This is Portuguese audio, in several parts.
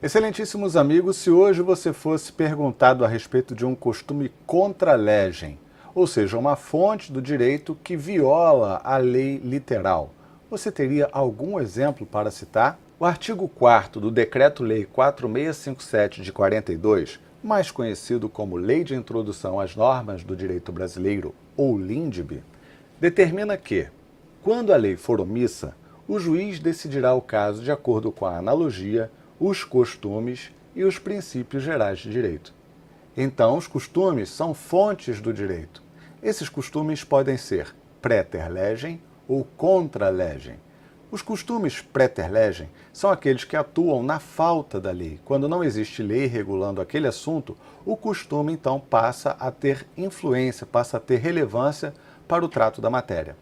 Excelentíssimos amigos, se hoje você fosse perguntado a respeito de um costume contra legem, ou seja, uma fonte do direito que viola a lei literal, você teria algum exemplo para citar? O artigo 4º do Decreto-Lei 4657 de 42, mais conhecido como Lei de Introdução às Normas do Direito Brasileiro, ou LINDB, determina que, quando a lei for omissa, o juiz decidirá o caso de acordo com a analogia, os costumes e os princípios gerais de direito. Então, os costumes são fontes do direito. Esses costumes podem ser praeter legem ou contra legem. Os costumes praeter legem são aqueles que atuam na falta da lei. Quando não existe lei regulando aquele assunto, o costume então passa a ter influência, passa a ter relevância para o trato da matéria.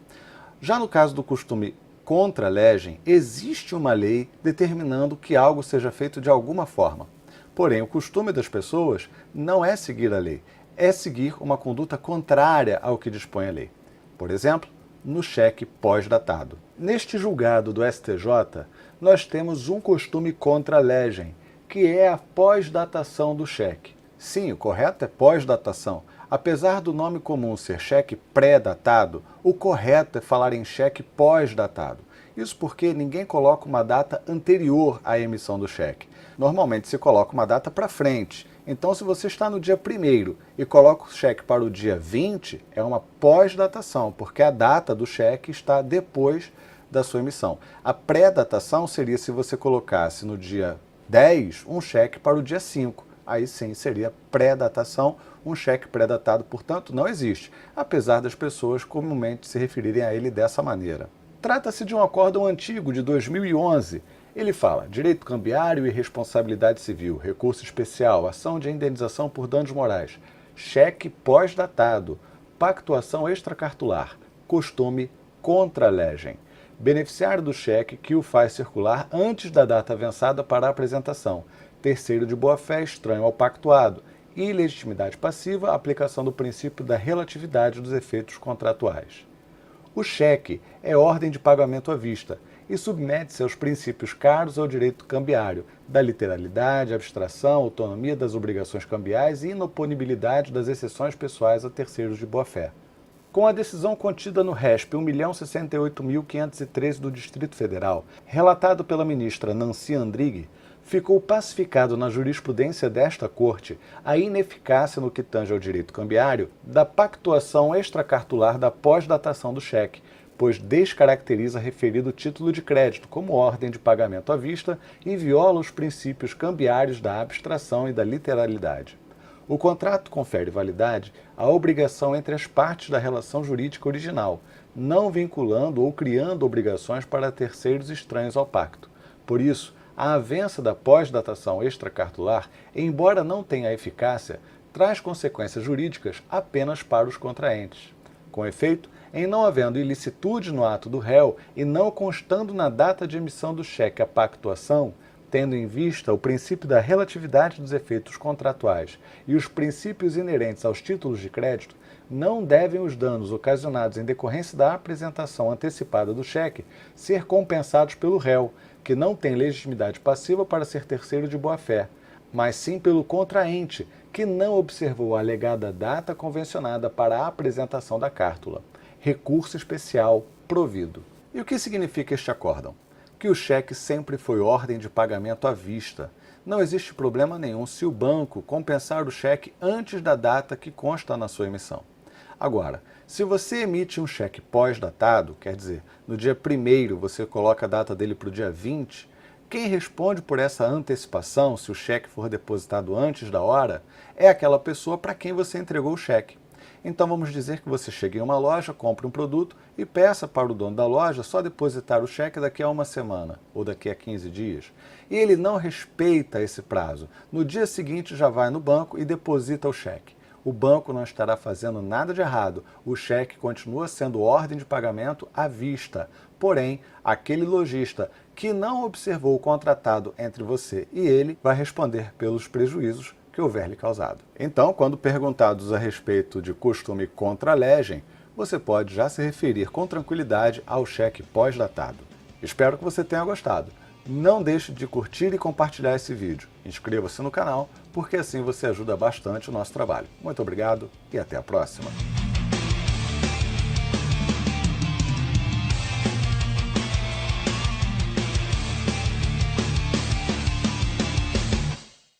Já no caso do costume contra legem, existe uma lei determinando que algo seja feito de alguma forma. Porém, o costume das pessoas não é seguir a lei, é seguir uma conduta contrária ao que dispõe a lei. Por exemplo, no cheque pós-datado. Neste julgado do STJ, nós temos um costume contra legem, que é a pós-datação do cheque. Sim, o correto é pós-datação. Apesar do nome comum ser cheque pré-datado, o correto é falar em cheque pós-datado. Isso porque ninguém coloca uma data anterior à emissão do cheque. Normalmente se coloca uma data para frente. Então, se você está no dia 1º e coloca o cheque para o dia 20, é uma pós-datação, porque a data do cheque está depois da sua emissão. A pré-datação seria se você colocasse no dia 10 um cheque para o dia 5. Aí sim seria pré-datação, um cheque pré-datado, portanto, não existe, apesar das pessoas comumente se referirem a ele dessa maneira. Trata-se de um acórdão antigo, de 2011. Ele fala: direito cambiário e responsabilidade civil, recurso especial, ação de indenização por danos morais, cheque pós-datado, pactuação extracartular, costume contra legem. Beneficiário do cheque que o faz circular antes da data avançada para a apresentação, terceiro de boa-fé estranho ao pactuado, ilegitimidade passiva, aplicação do princípio da relatividade dos efeitos contratuais. O cheque é ordem de pagamento à vista e submete-se aos princípios caros ao direito cambiário, da literalidade, abstração, autonomia das obrigações cambiais e inoponibilidade das exceções pessoais a terceiros de boa-fé. Com a decisão contida no RESP 1.068.513 do Distrito Federal, relatado pela ministra Nancy Andrighi, ficou pacificado na jurisprudência desta Corte a ineficácia no que tange ao direito cambiário da pactuação extracartular da pós-datação do cheque, pois descaracteriza referido título de crédito como ordem de pagamento à vista e viola os princípios cambiários da abstração e da literalidade. O contrato confere validade à obrigação entre as partes da relação jurídica original, não vinculando ou criando obrigações para terceiros estranhos ao pacto. Por isso, a avença da pós-datação extracartular, embora não tenha eficácia, traz consequências jurídicas apenas para os contraentes. Com efeito, em não havendo ilicitude no ato do réu e não constando na data de emissão do cheque a pactuação, tendo em vista o princípio da relatividade dos efeitos contratuais e os princípios inerentes aos títulos de crédito, não devem os danos ocasionados em decorrência da apresentação antecipada do cheque ser compensados pelo réu, que não tem legitimidade passiva para ser terceiro de boa-fé, mas sim pelo contraente, que não observou a alegada data convencionada para a apresentação da cártula. Recurso especial provido. E o que significa este acórdão? Que o cheque sempre foi ordem de pagamento à vista. Não existe problema nenhum se o banco compensar o cheque antes da data que consta na sua emissão. Agora, se você emite um cheque pós-datado, quer dizer, no dia 1º você coloca a data dele para o dia 20, quem responde por essa antecipação, se o cheque for depositado antes da hora, é aquela pessoa para quem você entregou o cheque. Então vamos dizer que você chega em uma loja, compre um produto e peça para o dono da loja só depositar o cheque daqui a uma semana ou daqui a 15 dias. E ele não respeita esse prazo. No dia seguinte já vai no banco e deposita o cheque. O banco não estará fazendo nada de errado. O cheque continua sendo ordem de pagamento à vista. Porém, aquele lojista que não observou o contratado entre você e ele vai responder pelos prejuízos que houver lhe causado. Então, quando perguntados a respeito de costume contra legem, você pode já se referir com tranquilidade ao cheque pós-datado. Espero que você tenha gostado. Não deixe de curtir e compartilhar esse vídeo. Inscreva-se no canal, porque assim você ajuda bastante o nosso trabalho. Muito obrigado e até a próxima.